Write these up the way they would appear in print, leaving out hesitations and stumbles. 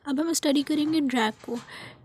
अब हम स्टडी करेंगे ड्रैग को।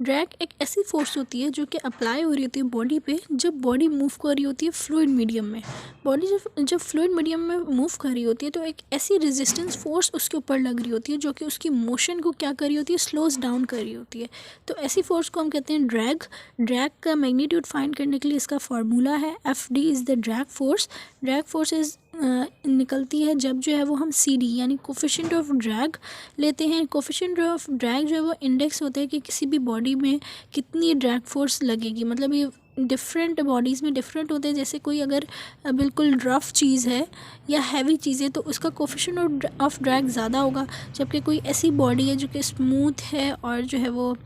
ड्रैग एक ऐसी फोर्स होती है जो कि अप्लाई हो रही होती है बॉडी पे जब बॉडी मूव कर रही होती है फ्लूइड मीडियम में। बॉडी जब फ्लूइड मीडियम में मूव कर रही होती है तो एक ऐसी रेजिस्टेंस फोर्स उसके ऊपर लग रही होती है जो कि उसकी मोशन को क्या कर रही होती है, स्लोज डाउन कर रही होती है। तो ऐसी फोर्स को हम कहते हैं ड्रैग। ड्रैग का मैग्नीट्यूड फाइंड करने के लिए इसका फार्मूला है Fd is the drag force. Drag force निकलती है जब जो है वो हम CD यानी कोफिशिएंट ऑफ ड्रैग लेते हैं। कोफिशिएंट ऑफ ड्रैग जो है वो इंडेक्स होता है कि किसी भी बॉडी में कितनी ड्रैग फोर्स लगेगी। मतलब ये डिफरेंट बॉडीज़ में डिफरेंट होते हैं। जैसे कोई अगर बिल्कुल रफ़ चीज़ है या हैवी चीज़ है तो उसका कोफिशिएंट ऑफ ड्रैग ज़्यादा होगा, जबकि कोई ऐसी बॉडी है जो कि स्मूथ है और जो है वो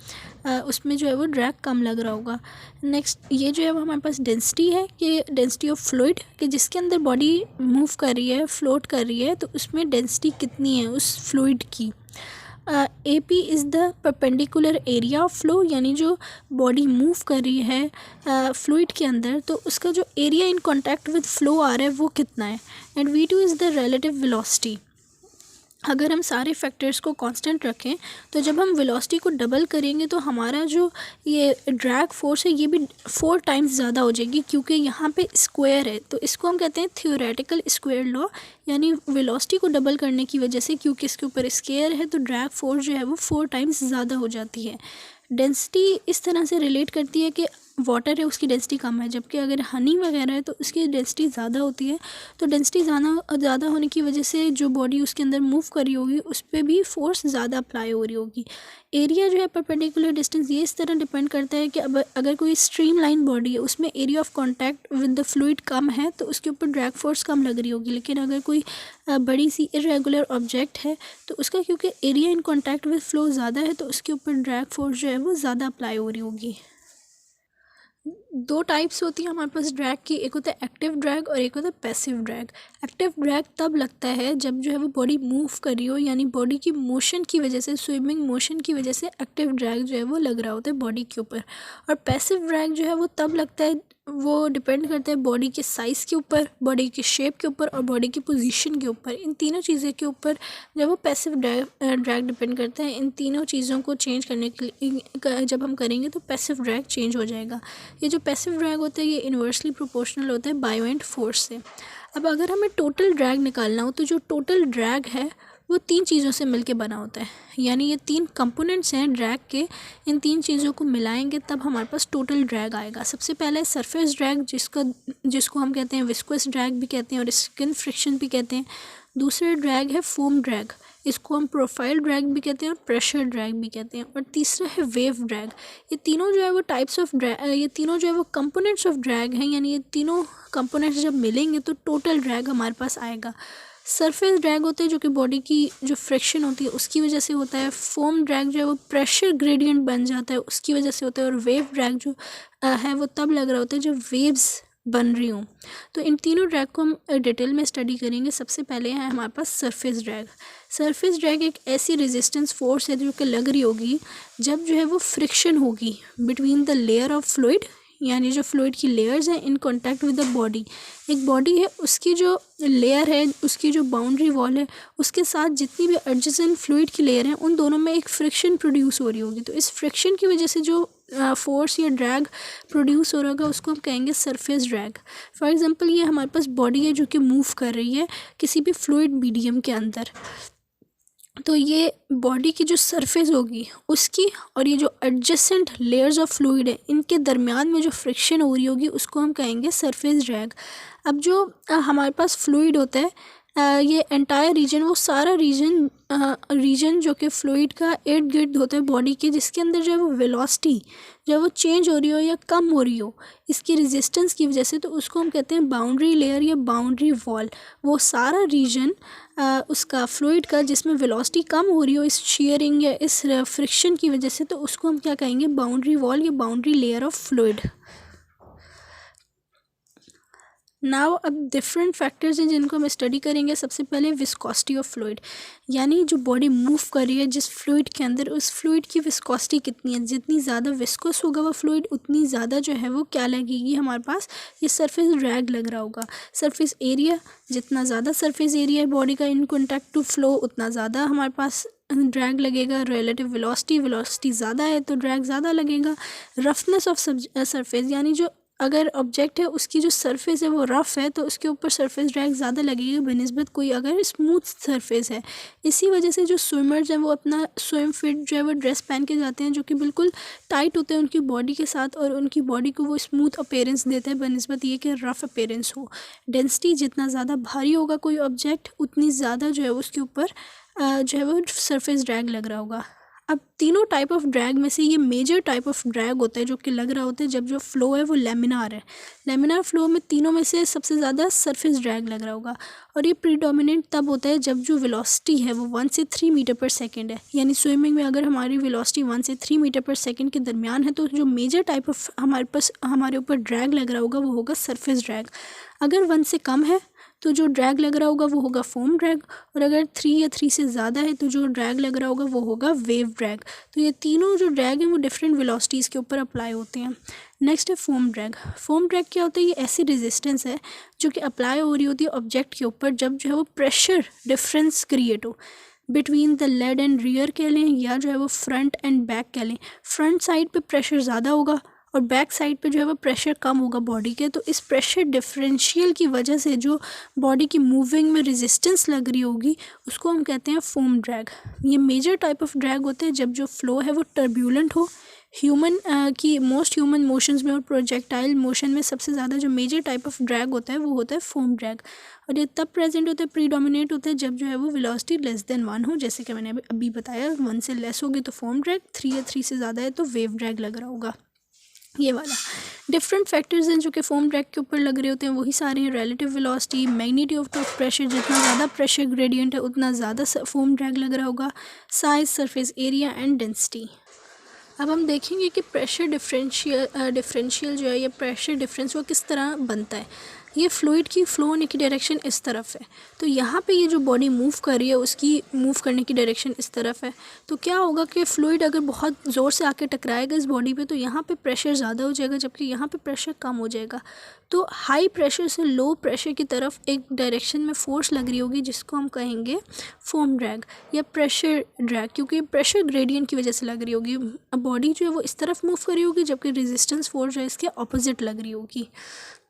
उसमें जो है वो ड्रैग कम लग रहा होगा। नेक्स्ट ये जो है वो हमारे पास डेंसिटी है कि डेंसिटी ऑफ फ्लूइड कि जिसके अंदर बॉडी मूव कर रही है, फ्लोट कर रही है, तो उसमें डेंसिटी कितनी है उस फ्लूइड की। AP is the perpendicular area of flow, यानी जो बॉडी मूव कर रही है फ्लूइड के अंदर तो उसका जो area in contact with flow आ रहा है वो कितना है। And V2 is the relative velocity. अगर हम सारे फैक्टर्स को कांस्टेंट रखें तो जब हम वेलोसिटी को डबल करेंगे तो हमारा जो ये ड्रैग फोर्स है ये भी 4 टाइम्स ज़्यादा हो जाएगी, क्योंकि यहाँ पे स्क्वायर है तो इसको हम कहते हैं थ्योरेटिकल स्क्वायर लॉ। यानी वेलोसिटी को डबल करने की वजह से, क्योंकि इसके ऊपर स्क्वायर है, तो ड्रैग फोर्स जो है वो 4 टाइम्स ज़्यादा हो जाती है। डेंसिटी इस तरह से रिलेट करती है कि वाटर है उसकी डेंसिटी कम है, जबकि अगर हनी वगैरह है तो उसकी डेंसिटी ज़्यादा होती है। तो डेंसिटी ज़्यादा होने की वजह से जो बॉडी उसके अंदर मूव कर रही होगी उस पर भी फोर्स ज़्यादा अप्लाई हो रही होगी। एरिया जो है परपेंडिकुलर डिस्टेंस ये इस तरह डिपेंड करता है कि अब अगर कोई स्ट्रीम लाइन बॉडी है उसमें area of contact with the fluid कम है तो उसके ऊपर ड्रैग फोर्स कम लग रही होगी। लेकिन अगर कोई बड़ी सी इरेगुलर ऑब्जेक्ट है तो उसका क्योंकि area in contact with flow ज़्यादा है तो उसके ऊपर ड्रैग फोर्स जो है वो ज़्यादा अप्लाई हो रही होगी। 2 टाइप्स होती हैं हमारे पास ड्रैग की, एक होता है एक्टिव ड्रैग और एक होता है पैसिव ड्रैग। एक्टिव ड्रैग तब लगता है जब जो है वो बॉडी मूव कर रही हो, यानी बॉडी की मोशन की वजह से, स्विमिंग मोशन की वजह से एक्टिव ड्रैग जो है वो लग रहा होता है बॉडी के ऊपर। और पैसिव ड्रैग जो है वो तब लगता है, वो डिपेंड करता है बॉडी के साइज़ के ऊपर, बॉडी के शेप के ऊपर और बॉडी की पोजीशन के ऊपर। इन तीनों चीज़ों के ऊपर जब वो पैसिव ड्रैग डिपेंड करता है। इन तीनों चीज़ों को चेंज करने के लिए जब हम करेंगे तो पैसिव ड्रैग चेंज हो जाएगा। ये जो पैसिव ड्रैग होता है ये इन्वर्सली प्रोपोर्शनल होता है बायोएंट फोर्स से। अब अगर हमें टोटल ड्रैग निकालना हो तो जो टोटल ड्रैग है वो 3 चीज़ों से मिलके बना होता है, यानी ये 3 कंपोनेंट्स हैं ड्रैग के। इन 3 चीज़ों को मिलाएंगे तब हमारे पास टोटल ड्रैग आएगा। सबसे पहले सरफेस ड्रैग जिसको हम कहते हैं विस्कोस ड्रैग भी कहते हैं और स्किन फ्रिक्शन भी कहते हैं। दूसरा ड्रैग है फोम ड्रैग, इसको हम प्रोफाइल ड्रैग भी कहते हैं और प्रेशर ड्रैग भी कहते हैं। और तीसरा है वेव ड्रैग। ये तीनों जो है वो टाइप्स ऑफ ड्रैग, ये तीनों जो है वो कंपोनेंट्स ऑफ ड्रैग हैं, यानी ये तीनों कंपोनेंट्स जब मिलेंगे तो टोटल ड्रैग हमारे पास आएगा। सरफेस ड्रैग होते हैं जो कि बॉडी की जो फ्रिक्शन होती है उसकी वजह से होता है। फोम ड्रैग जो है वो प्रेशर ग्रेडियंट बन जाता है उसकी वजह से होता है। और वेव ड्रैग जो है वो तब लग रहा होता है जब वेव्स बन रही हूँ। तो इन तीनों ड्रैग को हम डिटेल में स्टडी करेंगे। सबसे पहले है हमारे पास सरफेस ड्रैग। सरफेस ड्रैग एक ऐसी रेजिस्टेंस फोर्स है जो कि लग रही होगी जब जो है वो फ्रिक्शन होगी between the layer of fluid, यानी जो फ्लूइड की लेयर्स हैं इन कांटेक्ट विद द बॉडी। एक बॉडी है उसकी जो लेयर है, उसकी जो बाउंड्री वॉल है, उसके साथ जितनी भी एडजेसेंट फ्लूइड की लेयर हैं उन दोनों में एक फ्रिक्शन प्रोड्यूस हो रही होगी। तो इस फ्रिक्शन की वजह से जो फोर्स या ड्रैग प्रोड्यूस हो रहा होगा उसको हम कहेंगे सरफेस ड्रैग। फॉर एग्जांपल ये हमारे पास बॉडी है जो कि मूव कर रही है किसी भी फ्लूइड मीडियम के अंदर, तो ये बॉडी की जो सरफेस होगी उसकी और ये जो एडजेसेंट लेयर्स ऑफ फ्लूइड है इनके दरमियान में जो फ्रिक्शन हो रही होगी उसको हम कहेंगे सरफेस ड्रैग। अब जो हमारे पास फ्लूइड होता है ये एंटायर रीजन, वो सारा रीजन जो कि फ्लूइड का इर्द गिर्द होता है बॉडी के, जिसके अंदर जो है वो वेलोसिटी जब वो चेंज हो रही हो या कम हो रही हो इसकी रेजिस्टेंस की वजह से, तो उसको हम कहते हैं बाउंड्री लेयर या बाउंड्री वॉल। वो सारा रीजन उसका फ्लूइड का जिसमें वेलोसिटी कम हो रही हो इस शेयरिंग या इस फ्रिक्शन की वजह से, तो उसको हम क्या कहेंगे बाउंड्री वॉल या boundary layer of fluid. Now अब डिफरेंट फैक्टर्स हैं जिनको हम स्टडी करेंगे। सबसे पहले विस्कोसिटी ऑफ फ्लूइड, यानी जो बॉडी मूव कर रही है जिस फ्लूइड के अंदर, उस फ्लूइड की विस्कोसिटी कितनी है। जितनी ज़्यादा विस्कोस होगा वो फ्लूइड उतनी ज़्यादा जो है वो क्या लगेगी हमारे पास, ये सरफेस ड्रैग लग रहा होगा। सरफेस एरिया, जितना ज़्यादा सरफेस एरिया है बॉडी का इन कॉन्टैक्ट टू फ्लो उतना ज़्यादा हमारे पास ड्रैग लगेगा। रिलेटिव वेलोसिटी ज़्यादा है तो ड्रैग ज़्यादा लगेगा। रफनेस ऑफ सरफेस, यानी जो अगर ऑब्जेक्ट है उसकी जो सरफेस है वो रफ़ है तो उसके ऊपर सरफेस ड्रैग ज़्यादा लगेगी बनिस्बत कोई अगर स्मूथ सरफेस है। इसी वजह से जो स्विमर्स हैं वो अपना स्विम फिट जो है वो ड्रेस पहन के जाते हैं जो कि बिल्कुल टाइट होते हैं उनकी बॉडी के साथ, और उनकी बॉडी को वो स्मूथ अपीयरेंस देते हैं बनिस्बत ये कि रफ़ अपीयरेंस हो। डेंसिटी जितना ज़्यादा भारी होगा कोई ऑब्जेक्ट उतनी ज़्यादा जो है उसके ऊपर जो है वो सरफेस ड्रैग लग रहा होगा। अब तीनों टाइप ऑफ ड्रैग में से ये मेजर टाइप ऑफ ड्रैग होता है जो कि लग रहा होता है जब जो फ़्लो है वो लेमिनार है। लेमिनार फ़्लो में तीनों में से सबसे ज़्यादा सरफेस ड्रैग लग रहा होगा, और ये प्रीडोमिनेंट तब होता है जब जो वेलोसिटी है वो 1 से 3 मीटर पर सेकेंड है। यानी स्विमिंग में अगर हमारी वेलोसिटी 1 से 3 मीटर पर सेकेंड के दरमियान है तो जो मेजर टाइप ऑफ हमारे ऊपर ड्रैग लग रहा होगा वो होगा सरफेस ड्रैग। अगर 1 से कम है तो जो ड्रैग लग रहा होगा वो होगा फोम ड्रैग, और अगर 3 या 3 से ज़्यादा है तो जो ड्रैग लग रहा होगा वो होगा वेव ड्रैग। तो ये तीनों जो ड्रैग हैं वो डिफरेंट वेलोसिटीज़ के ऊपर अप्लाई होते हैं। नेक्स्ट है फोम ड्रैग। फोम ड्रैग क्या होता है? ये ऐसी रेजिस्टेंस है जो कि अप्लाई हो रही होती है ऑब्जेक्ट के ऊपर जब जो है वो प्रेशर डिफरेंस क्रिएट हो between the lead and rear कह लें, या जो है वो फ्रंट एंड बैक कह लें। फ्रंट साइड पे प्रेशर ज़्यादा होगा और बैक साइड पे जो है वो प्रेशर कम होगा बॉडी के। तो इस प्रेशर डिफरेंशियल की वजह से जो बॉडी की मूविंग में रेजिस्टेंस लग रही होगी उसको हम कहते हैं फोम ड्रैग। ये मेजर टाइप ऑफ ड्रैग होते हैं जब जो फ्लो है वो टर्ब्यूलेंट हो। ह्यूमन की मोस्ट ह्यूमन मोशंस में और प्रोजेक्टाइल मोशन में सबसे ज़्यादा जो मेजर टाइप ऑफ ड्रैग होता है वो होता है फोम ड्रैग, और ये तब प्रेजेंट होता है, प्रीडोमिनेट होता है जब जो है वो वेलोसिटी लेस देन 1 हो। जैसे कि मैंने अभी बताया 1 से लेस होगी तो फोम ड्रैग, 3 या 3 से ज़्यादा है तो वेव ड्रैग लग रहा होगा। ये वाला डिफरेंट फैक्टर्स हैं जो कि फोम ड्रैग के ऊपर लग रहे होते हैं, वही सारे हैं। Relative velocity, magnitude of pressure, जितना ज़्यादा प्रेशर ग्रेडियंट है उतना ज़्यादा फोम ड्रैग लग रहा होगा। Size, surface area and density. अब हम देखेंगे कि प्रेशर डिफरेंशियल जो है ये प्रेशर डिफरेंस वो किस तरह बनता है। ये फ्लूइड की फ्लो होने की डायरेक्शन इस तरफ है, तो यहाँ पे ये जो बॉडी मूव कर रही है उसकी मूव करने की डायरेक्शन इस तरफ है। तो क्या होगा कि फ्लूइड अगर बहुत ज़ोर से आके टकराएगा इस बॉडी पे तो यहाँ पे प्रेशर ज़्यादा हो जाएगा जबकि यहाँ पे प्रेशर कम हो जाएगा। तो हाई प्रेशर से लो प्रेशर की तरफ एक डायरेक्शन में फोर्स लग रही होगी जिसको हम कहेंगे फोम ड्रैग या प्रेशर ड्रैग, क्योंकि प्रेशर ग्रेडियंट की वजह से लग रही होगी। बॉडी जो है वो इस तरफ मूव कर रही होगी जबकि रेजिस्टेंस फोर्स जो है इसके ऑपोजिट लग रही होगी।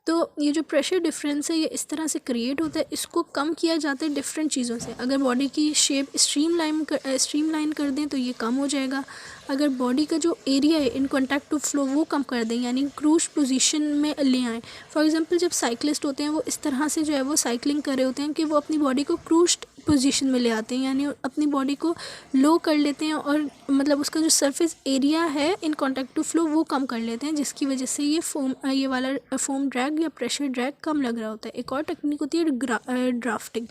तो ये जो प्रेशर डिफरेंस है ये इस तरह से क्रिएट होता है। इसको कम किया जाता है डिफरेंट चीज़ों से। अगर बॉडी की शेप स्ट्रीमलाइन कर दें तो ये कम हो जाएगा। अगर बॉडी का जो एरिया है इन कॉन्टैक्ट टू फ्लो वो कम कर दें, यानी क्रूज पोजीशन में ले आएँ। फॉर एग्जांपल जब साइक्लिस्ट होते हैं वो इस तरह से जो है वो साइकिलिंग कर रहे होते हैं कि वो अपनी बॉडी को क्रूज पोजीशन में ले आते हैं, यानी अपनी बॉडी को लो कर लेते हैं और मतलब उसका जो सरफेस एरिया है इन कॉन्टैक्ट टू फ्लो वो कम कर लेते हैं, जिसकी वजह से ये वाला फोम ड्रैग या प्रेशर ड्रैग कम लग रहा होता है। एक और टेक्निक होती है ड्राफ्टिंग।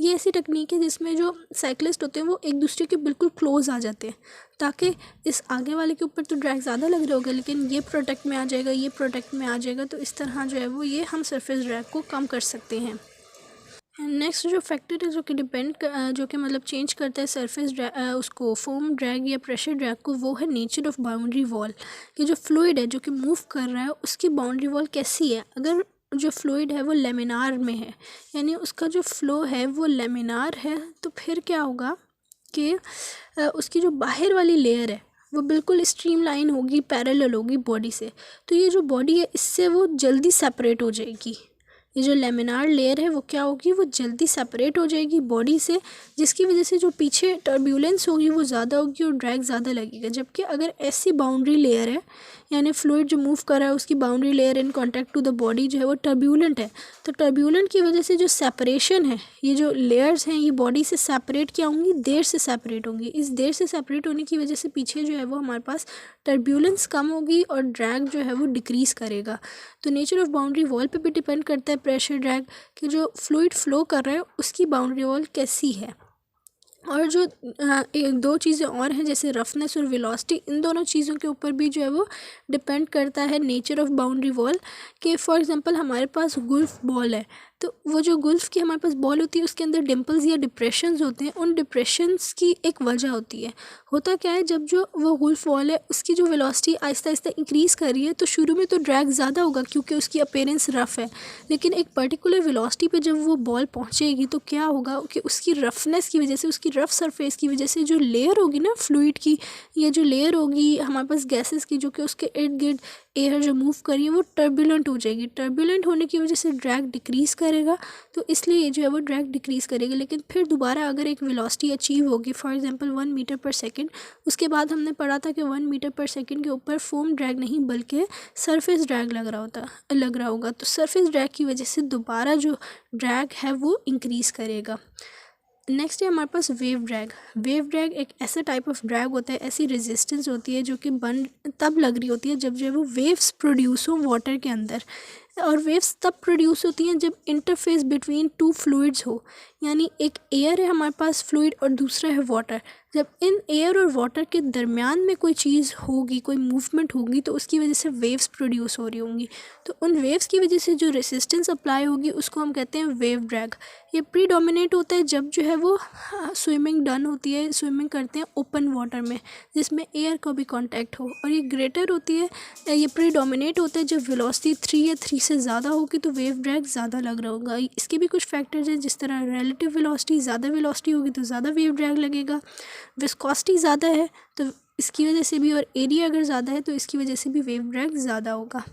ये ऐसी टेक्निक है जिसमें जो साइक्लिस्ट होते हैं वो एक दूसरे के बिल्कुल क्लोज आ जाते हैं ताकि इस आगे वाले के ऊपर तो ड्रैग ज़्यादा लग रहा होगा लेकिन ये प्रोटेक्ट में आ जाएगा, ये प्रोटेक्ट में आ जाएगा। तो इस तरह जो है वो ये हम सरफेस ड्रैग को कम कर सकते हैं। नेक्स्ट जो फैक्टर है जो कि मतलब चेंज करता है सरफेस उसको फोम ड्रैग या प्रेशर ड्रैग को, वो है नेचर ऑफ बाउंड्री वॉल। कि जो फ्लूइड है जो कि मूव कर रहा है उसकी बाउंड्री वॉल कैसी है। अगर जो फ्लूइड है वो लेमिनार में है, यानी उसका जो फ्लो है वो लेमिनार है, तो फिर क्या होगा कि उसकी जो बाहर वाली लेयर है वो बिल्कुल स्ट्रीमलाइन होगी, पैरेलल होगी बॉडी से। तो ये जो बॉडी है इससे वो जल्दी सेपरेट हो जाएगी। ये जो लेमिनार लेयर है वो क्या होगी, वो जल्दी सेपरेट हो जाएगी बॉडी से, जिसकी वजह से जो पीछे टर्ब्यूलेंस होगी वो ज़्यादा होगी और ड्रैग ज़्यादा लगेगा। जबकि अगर ऐसी बाउंड्री लेयर है, यानी फ्लूइड जो मूव कर रहा है उसकी boundary layer in contact to the body जो है वो टर्ब्यूलेंट है, तो टर्ब्यूलेंट की वजह से जो सेपरेशन है, ये जो लेयर्स हैं ये बॉडी से सेपरेट क्या होंगी, देर से सेपरेट होंगी। इस देर से सेपरेट होने की वजह से पीछे जो है वो हमारे पास टर्ब्यूलेंस कम होगी और ड्रैग जो है वो डिक्रीज़ करेगा। तो नेचर ऑफ बाउंड्री वॉल पे भी डिपेंड करता है प्रेशर ड्रैग कि जो फ्लूइड फ्लो कर रहा है उसकी बाउंड्री वॉल कैसी है। और जो एक दो चीज़ें और हैं जैसे रफनेस और वेलोसिटी, इन दोनों चीज़ों के ऊपर भी जो है वो डिपेंड करता है नेचर ऑफ बाउंड्री वॉल। कि फॉर एग्जांपल हमारे पास गोल्फ बॉल है, तो वो जो गुल्फ की हमारे पास बॉल होती है उसके अंदर डिम्पल्स या डिप्रेशंस होते हैं, उन डिप्रेशंस की एक वजह होती है। होता क्या है, जब जो वो गुल्फ बॉल है उसकी जो वेलोसिटी आहिस्ता आहिस्ता इंक्रीज़ कर रही है तो शुरू में तो ड्रैग ज़्यादा होगा क्योंकि उसकी अपीयरेंस रफ़ है, लेकिन एक पर्टिकुलर वेलोसिटी पे जब वो बॉल पहुंचेगी तो क्या होगा कि उसकी रफनेस की वजह से, उसकी रफ़ सरफेस की वजह से जो लेयर होगी ना फ्लूइड की, या जो लेयर होगी हमारे पास गैसेस की जो कि उसके इर्द गिर्द एयर जो मूव कर रही है वो टर्बुलेंट हो जाएगी। टर्बुलेंट होने की वजह से ड्रैग डिक्रीज़ करेगा, तो इसलिए ये जो है वो ड्रैग डिक्रीज़ करेगा। लेकिन फिर दोबारा अगर एक वेलोसिटी अचीव होगी, फॉर एग्जांपल 1 मीटर पर सेकंड, उसके बाद हमने पढ़ा था कि 1 मीटर पर सेकंड के ऊपर फोम ड्रैग नहीं बल्कि सरफेस ड्रैग लग रहा होगा, तो सरफेस ड्रैग की वजह से दोबारा जो ड्रैग है वो इंक्रीज़ करेगा। नेक्स्ट है हमारे पास वेव ड्रैग। वेव ड्रैग एक ऐसा टाइप ऑफ ड्रैग होता है, ऐसी रेजिस्टेंस होती है जो कि तब लग रही होती है जब जो है वो वेव्स प्रोड्यूस हो वाटर के अंदर, और वेव्स तब प्रोड्यूस होती हैं जब इंटरफेस बिटवीन टू फ्लूइड्स हो, यानी एक एयर है हमारे पास फ्लूइड और दूसरा है वाटर। जब इन एयर और वाटर के दरमियान में कोई चीज़ होगी, कोई मूवमेंट होगी, तो उसकी वजह से वेव्स प्रोड्यूस हो रही होंगी। तो उन वेव्स की वजह से जो रेसिस्टेंस अप्लाई होगी उसको हम कहते हैं वेव ड्रैग। ये प्रीडोमिनेट होता है जब जो है वो स्विमिंग डन होती है, स्विमिंग करते हैं ओपन वाटर में जिसमें एयर का भी कांटेक्ट हो, और ये ग्रेटर होती है, ये प्रीडोमिनेट होता है जब वेलोसिटी 3 या 3 से ज़्यादा होगी तो वेव ड्रैग ज़्यादा लग रहा होगा। इसके भी कुछ फैक्टर्स हैं, जिस तरह रिलेटिव वेलोसिटी, ज़्यादा वेलोसिटी होगी तो ज़्यादा वेव ड्रैग लगेगा, विस्कोसिटी ज़्यादा है तो इसकी वजह से भी, और एरिया अगर ज़्यादा है तो इसकी वजह से भी वेव ड्रैग ज़्यादा होगा।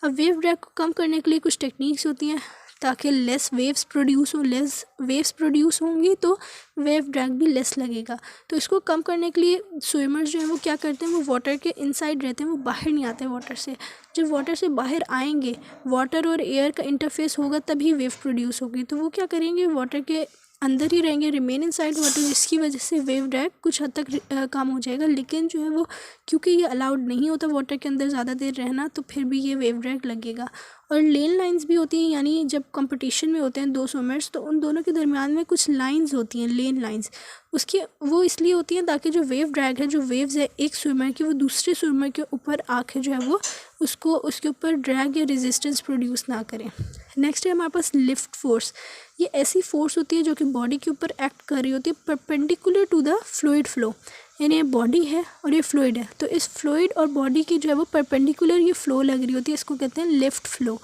अब वेव ड्रैग को कम करने के लिए कुछ टेक्निक्स होती हैं ताकि लेस वेव्स प्रोड्यूस होंगी तो वेव ड्रैग भी लेस लगेगा। तो इसको कम करने के लिए स्विमर्स जो हैं वो क्या करते हैं, वो वाटर के इनसाइड रहते हैं, वो बाहर नहीं आते वाटर से। जब वाटर से बाहर आएंगे, वाटर और एयर का इंटरफेस होगा तभी वेव प्रोड्यूस होगी, तो वो क्या करेंगे, वाटर के अंदर ही रहेंगे, रिमेन इनसाइड वाटर, जिसकी वजह से वेव ड्रैग कुछ हद तक कम हो जाएगा। लेकिन जो है वो क्योंकि ये अलाउड नहीं होता वाटर के अंदर ज़्यादा देर रहना, तो फिर भी ये वेव ड्रैग लगेगा। और लेन लाइंस भी होती हैं, यानी जब कंपटीशन में होते हैं दो स्विमर्स तो उन दोनों के दरमियान में कुछ लाइंस होती हैं, लेन लाइंस, उसकी वो इसलिए होती हैं ताकि जो वेव ड्रैग है, जो वेव्स है एक स्विमर की, वो दूसरे स्विमर के ऊपर आके जो है वो उसको उसके ऊपर ड्रैग या रेजिस्टेंस प्रोड्यूस ना करें। नेक्स्ट है हमारे पास लिफ्ट फोर्स। ये ऐसी फोर्स होती है जो कि बॉडी के ऊपर एक्ट कर रही होती है perpendicular to the fluid flow, यानी ये बॉडी है और ये फ्लूइड है, तो इस फ्लूइड और बॉडी की जो है वो परपेंडिकुलर ये फ्लो लग रही होती है, इसको कहते हैं लिफ्ट फ्लो।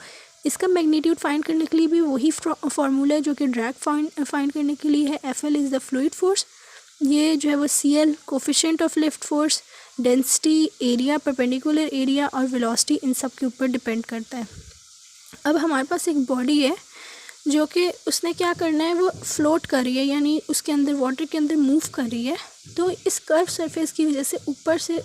इसका मैग्नीट्यूड फाइंड करने के लिए भी वही फार्मूला है जो कि ड्रैग फाइंड करने के लिए है, FL is the fluid force. ये जो है वो CL coefficient of lift force, density, area, perpendicular area और वेलोसिटी, इन सब के ऊपर डिपेंड करता है। अब हमारे पास एक बॉडी है जो कि उसने क्या करना है, वो फ्लोट कर रही है, यानी उसके अंदर वाटर के अंदर मूव कर रही है। तो इस कर्व सरफेस की वजह से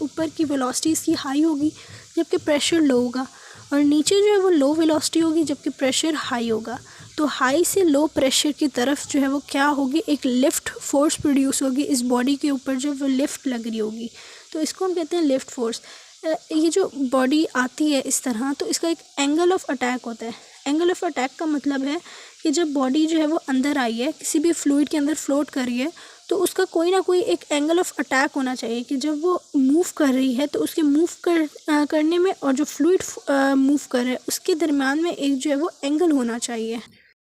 ऊपर की वेलोसिटी इसकी हाई होगी जबकि प्रेशर लो होगा, और नीचे जो है वो लो वेलोसिटी होगी जबकि प्रेशर हाई होगा। तो हाई से लो प्रेशर की तरफ जो है वो क्या होगी, एक लिफ्ट फोर्स प्रोड्यूस होगी इस बॉडी के ऊपर, जो वो लिफ्ट लग रही होगी, तो इसको हम कहते हैं लिफ्ट फोर्स। ये जो बॉडी आती है इस तरह, तो इसका एक एंगल ऑफ अटैक होता है। एंगल ऑफ अटैक का मतलब है कि जब बॉडी जो है वो अंदर आई है, किसी भी फ्लूइड के अंदर फ्लोट कर रही है, तो उसका कोई ना कोई एक एंगल ऑफ अटैक होना चाहिए कि जब वो मूव कर रही है तो उसके मूव करने में और जो फ्लूइड मूव कर रहा है उसके दरमियान में एक जो है वो एंगल होना चाहिए।